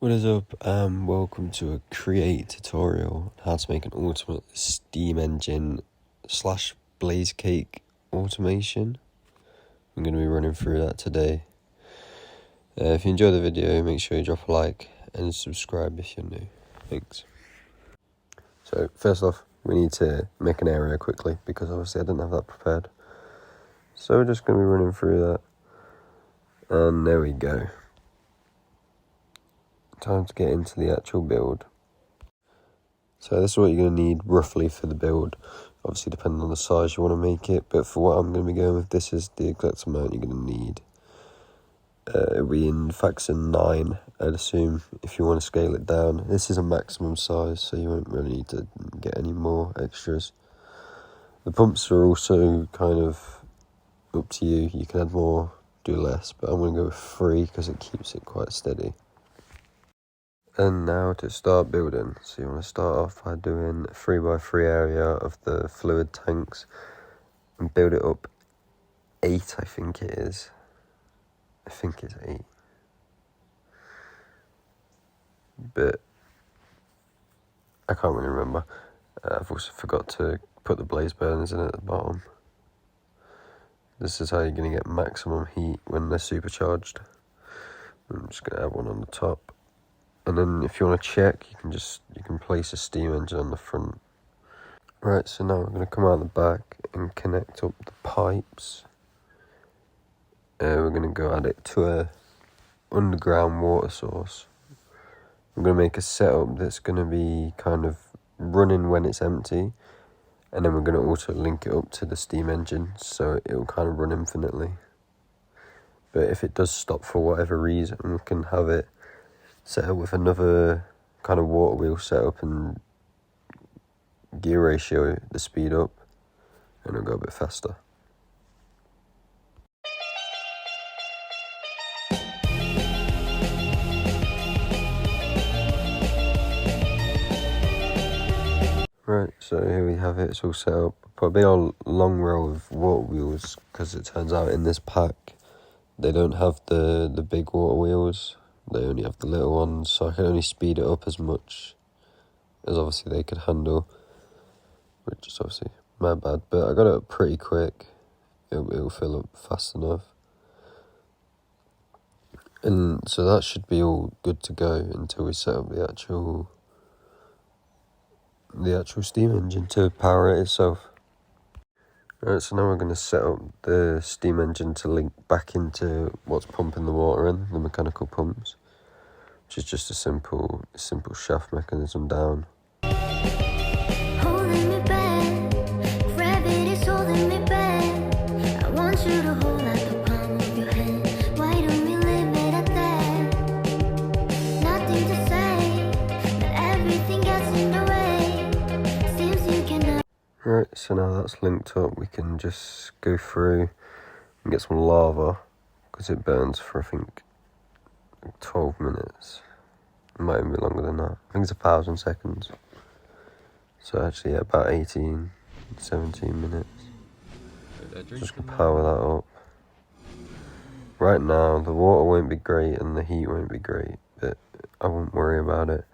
What is up, welcome to a Create tutorial on how to make an ultimate steam engine slash blaze cake automation. I'm going to be running through that today. If you enjoy the video, make sure you drop a like and subscribe if you're new. Thanks. So first off, we need to make an area quickly because obviously I didn't have that prepared. So we're just going to be running through that. And there we go. Time to get into the actual build. So this is what you're going to need roughly for the build. Obviously depending on the size you want to make it, but for what I'm going to be going with, this is the exact amount you're going to need. It'll be in factor 9, I'd assume, if you want to scale it down. This is a maximum size, so you won't really need to get any more extras. The pumps are also kind of up to you. You can add more, do less, but I'm going to go with 3 because it keeps it quite steady. And now to start building. So you want to start off by doing a 3x3 area of the fluid tanks and build it up 8, I think it is. I think it's 8. But I can't really remember. I've also forgot to put the blaze burners in at the bottom. This is how you're going to get maximum heat when they're supercharged. I'm just going to add one on the top. And then if you want to check, you can place a steam engine on the front. Right, so now we're going to come out the back and connect up the pipes. We're going to go add it to a underground water source. I'm going to make a setup that's going to be kind of running when it's empty. And then we're going to also link it up to the steam engine, so it will kind of run infinitely. But if it does stop for whatever reason, we can have it set up with another kind of water wheel setup and gear ratio the speed up, and it'll go a bit faster. Right, so here we have it, it's all set up. Put a big old long row of water wheels, because it turns out in this pack they don't have the big water wheels, they only have the little ones, so I can only speed it up as much as obviously they could handle, which is obviously my bad, but I got it up pretty quick. It'll fill up fast enough. And so that should be all good to go until we set up the actual steam engine to power it itself. Right, so now we're going to set up the steam engine to link back into what's pumping the water in, the mechanical pumps, which is just a simple shaft mechanism down. Holding me back, gravity's holding me back. I want you to hold out the palm of your hand. Why don't we leave it at that? Nothing to say, but everything gets in the way. Seems you cannot. Right, so now that's linked up, we can just go through and get some lava, because it burns for I think 12 minutes. It might even be longer than that. I think it's 1,000 seconds. So actually, yeah, about 18, 17 minutes. Just gonna power that up. Right now, the water won't be great and the heat won't be great, but I won't worry about it,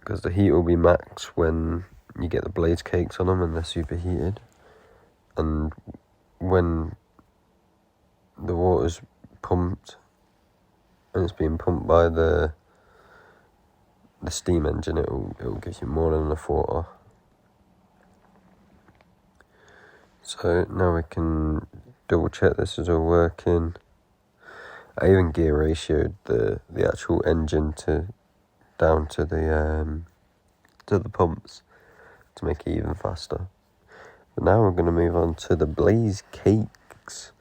because the heat will be max when you get the blaze cakes on them and they're superheated. And when the water's pumped, and it's being pumped by the steam engine, it'll give you more than enough water. So now we can double check this is all working. I even gear ratioed the actual engine down to the pumps to make it even faster. But now we're going to move on to the blaze cakes,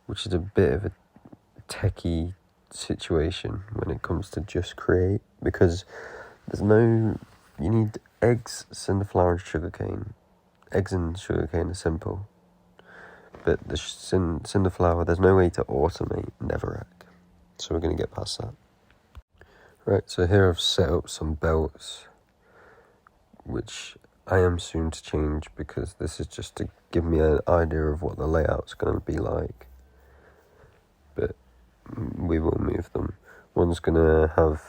which is a bit of a techie situation when it comes to just create, because you need eggs, cinder flour and sugarcane. Eggs and sugarcane are simple, but the cinder flour, there's no way to automate Netherrack, so we're going to get past that. Right, so here I've set up some belts, which I am soon to change, because this is just to give me an idea of what the layout's going to be like, but we will move them. One's gonna have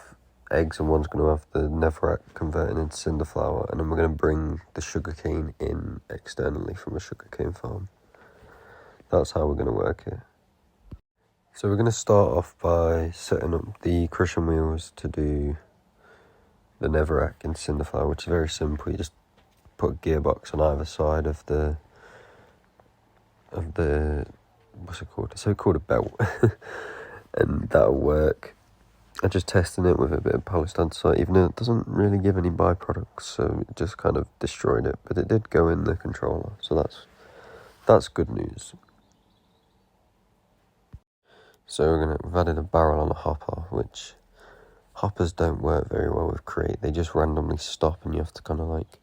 eggs and one's gonna have the netherrack converting into cinder flour, and then we're gonna bring the sugarcane in externally from a sugarcane farm. That's how we're gonna work it. So we're gonna start off by setting up the crushing wheels to do the netherrack in cinder flour, which is very simple. You just put a gearbox on either side of the what's it called? It's so called a belt, and that'll work. I'm just testing it with a bit of polished andesite, even though it doesn't really give any byproducts, so it just kind of destroyed it. But it did go in the controller, so that's good news. So we've added a barrel on a hopper, which hoppers don't work very well with Create. They just randomly stop, and you have to kind of like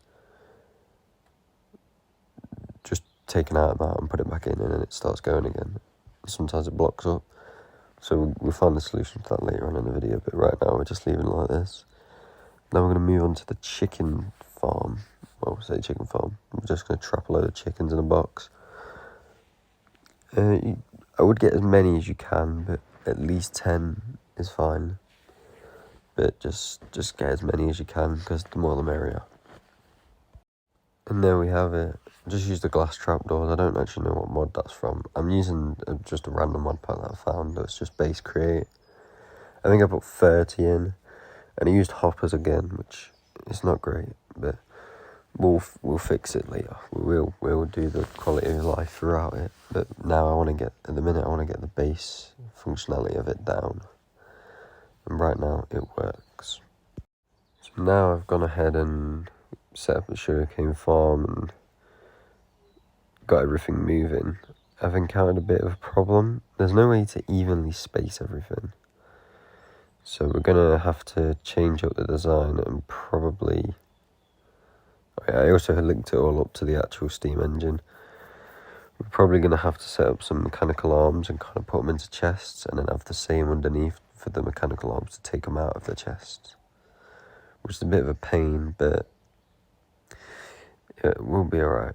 just take an item out and put it back in, and then it starts going again. Sometimes it blocks up. So we'll find a solution to that later on in the video, but right now we're just leaving it like this. Now we're going to move on to the chicken farm. Well, say chicken farm. We're just going to trap a load of chickens in a box. I would get as many as you can, but at least 10 is fine. But just get as many as you can, because the more the merrier. And there we have it. Just use the glass trapdoors. I don't actually know what mod that's from. I'm using just a random mod pack that I found. It's just base Create. I think I put 30 in, and I used hoppers again, which is not great, but we'll fix it later. We'll do the quality of life throughout it. But now I want to get the base functionality of it down, and right now it works. So now I've gone ahead and set up the sugarcane farm and got everything moving. I've encountered a bit of a problem. There's no way to evenly space everything. So we're gonna have to change up the design and probably... I also had linked it all up to the actual steam engine. We're probably gonna have to set up some mechanical arms and kind of put them into chests, and then have the same underneath for the mechanical arms to take them out of the chests. Which is a bit of a pain, but it will be alright.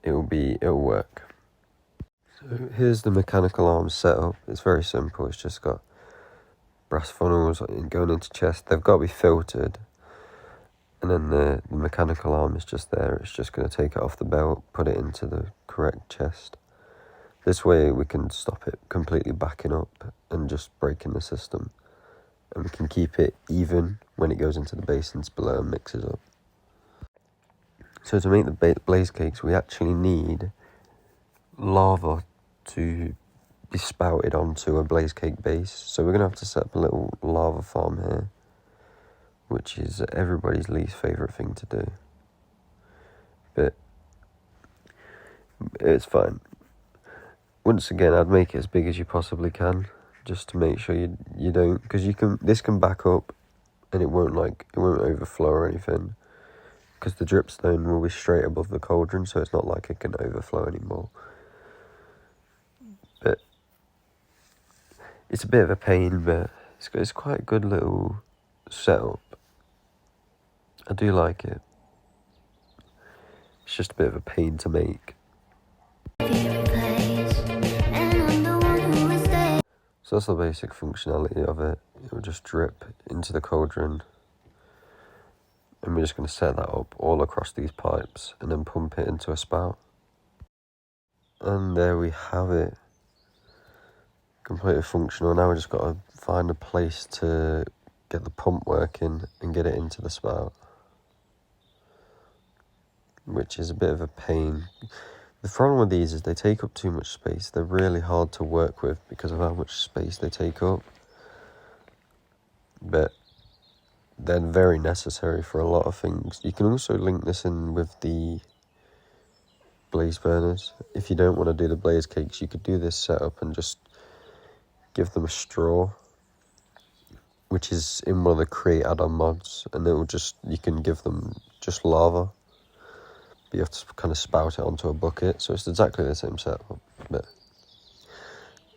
It'll work. So here's the mechanical arms setup. It's very simple. It's just got brass funnels going into chest. They've got to be filtered, and then the mechanical arm is just there. It's just going to take it off the belt, put it into the correct chest. This way we can stop it completely backing up and just breaking the system, and we can keep it even when it goes into the basins below and mixes up. So to make the blaze cakes, we actually need lava to be spouted onto a blaze cake base. So we're going to have to set up a little lava farm here, which is everybody's least favourite thing to do. But it's fine. Once again, I'd make it as big as you possibly can, just to make sure you don't, because this can back up and it won't overflow or anything. Because the dripstone will be straight above the cauldron, so it's not like it can overflow anymore. But it's a bit of a pain, but it's quite a good little setup. I do like it. It's just a bit of a pain to make. So that's the basic functionality of it. It will just drip into the cauldron. And we're just going to set that up all across these pipes and then pump it into a spout. And there we have it. Completely functional. Now we just got to find a place to get the pump working and get it into the spout, which is a bit of a pain. The problem with these is they take up too much space. They're really hard to work with because of how much space they take up. But they're very necessary for a lot of things. You can also link this in with the blaze burners. If you don't want to do the blaze cakes, you could do this setup and just give them a straw, which is in one of the Create add-on mods, and you can give them just lava, but you have to kind of spout it onto a bucket. So it's exactly the same setup. But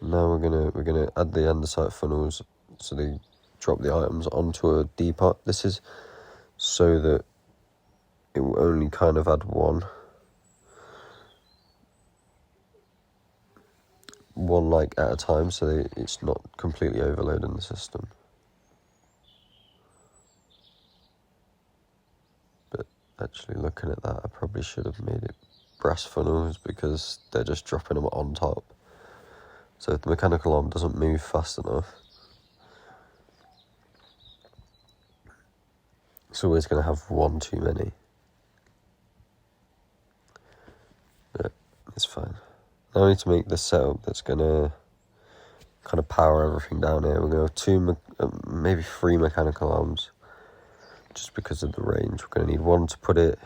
now we're gonna add the andesite funnels so they drop the items onto a depot. This is so that it will only kind of add one like at a time, so it's not completely overloading the system. Actually, looking at that, I probably should have made it brass funnels because they're just dropping them on top. So if the mechanical arm doesn't move fast enough, it's always going to have one too many. But it's fine. Now I need to make the setup that's going to kind of power everything down here. We're going to have maybe 3 mechanical arms, just because of the range. We're going to need one to put it,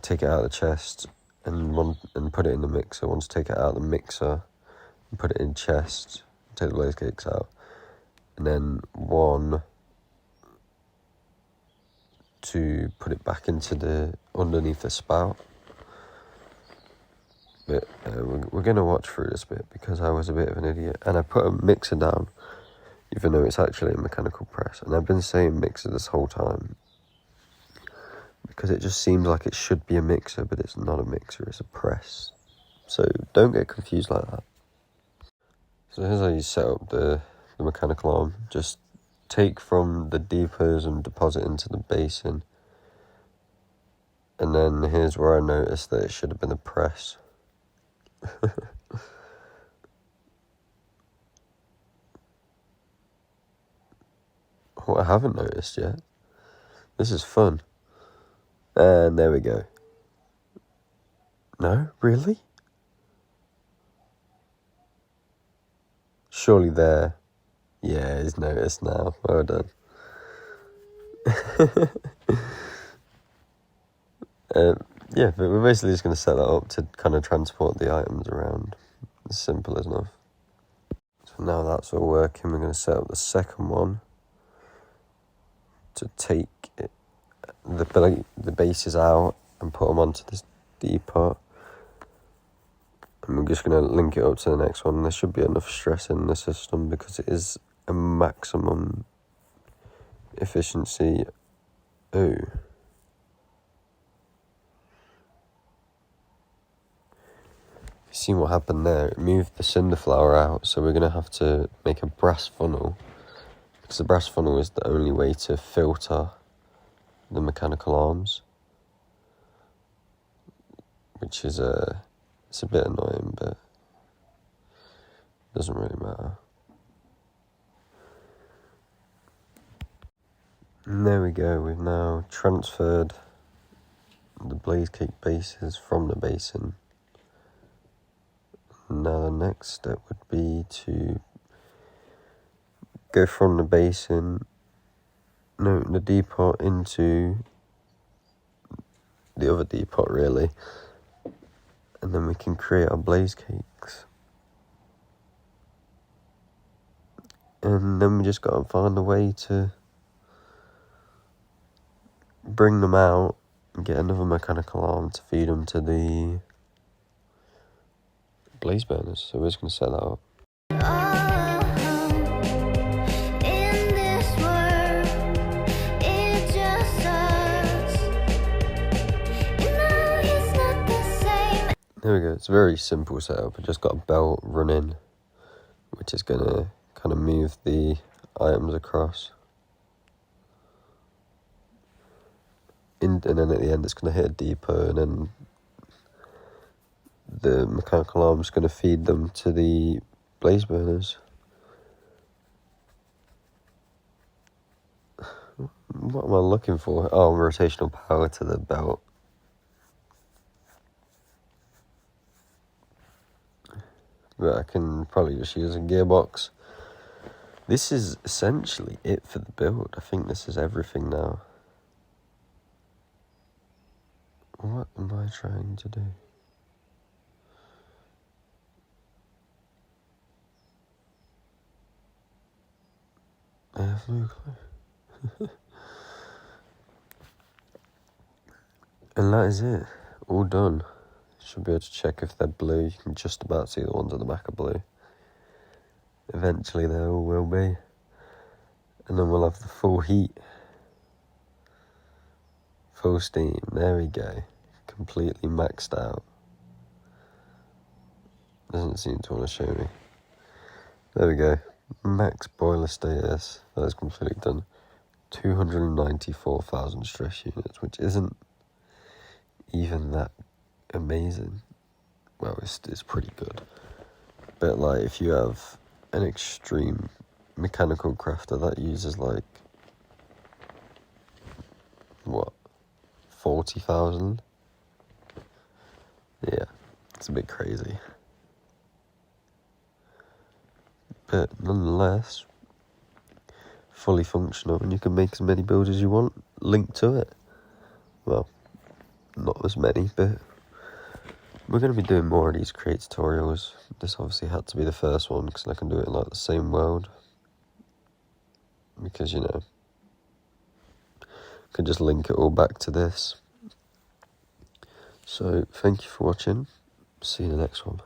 take it out of the chest, and put it in the mixer. One to take it out of the mixer and put it in chest, take the blaze cakes out, and then one to put it back into the underneath the spout. But we're going to watch through this bit because I was a bit of an idiot and I put a mixer down even though it's actually a mechanical press, and I've been saying mixer this whole time because it just seems like it should be a mixer, but it's not a mixer, it's a press. So don't get confused like that. So here's how you set up the mechanical arm. Just take from the deepers and deposit into the basin. And then here's where I noticed that it should have been a press. What I haven't noticed yet. This is fun. And there we go. No? Really? Surely there. Yeah, he's noticed now. Well done. Yeah, but we're basically just going to set that up to kind of transport the items around. It's simple as enough. So now that's all working, we're going to set up the second one to take the bases out and put them onto this depot. And we're just going to link it up to the next one. There should be enough stress in the system because it is a maximum efficiency. Oh. See what happened there? It moved the cinder flower out, so we're going to have to make a brass funnel, because the brass funnel is the only way to filter the mechanical arms, which is it's a bit annoying, but it doesn't really matter. And there we go, we've now transferred the blaze cake bases from the basin. Now the next step would be to go from the basin, the depot, into the other depot really, and then we can create our blaze cakes. And then we just gotta find a way to bring them out and get another mechanical arm to feed them to the blaze burners. So we're just going to set that up. In this world, it just us. You know it's not the same. There we go. It's a very simple setup. I just got a belt running, which is going to kind of move the items across. And then at the end it's going to hit a depot, and then the mechanical arm's going to feed them to the blaze burners. What am I looking for? Oh, rotational power to the belt. But I can probably just use a gearbox. This is essentially it for the build. I think this is everything now. What am I trying to do? I have no clue. And that is it. All done. Should be able to check if they're blue. You can just about see the ones at the back are blue. Eventually they all will be. And then we'll have the full heat. Full steam. There we go. Completely maxed out. Doesn't seem to want to show me. There we go. Max boiler status. That is completely done. 294,000 stress units, which isn't even that amazing. Well, it's pretty good. But like, if you have an extreme mechanical crafter that uses like, what, 40,000? Yeah, it's a bit crazy. But nonetheless, fully functional, and you can make as many builds as you want linked to it. Well, not as many, but we're going to be doing more of these create tutorials. This obviously had to be the first one because I can do it in like the same world. Because, you know, I can just link it all back to this. So, thank you for watching. See you in the next one.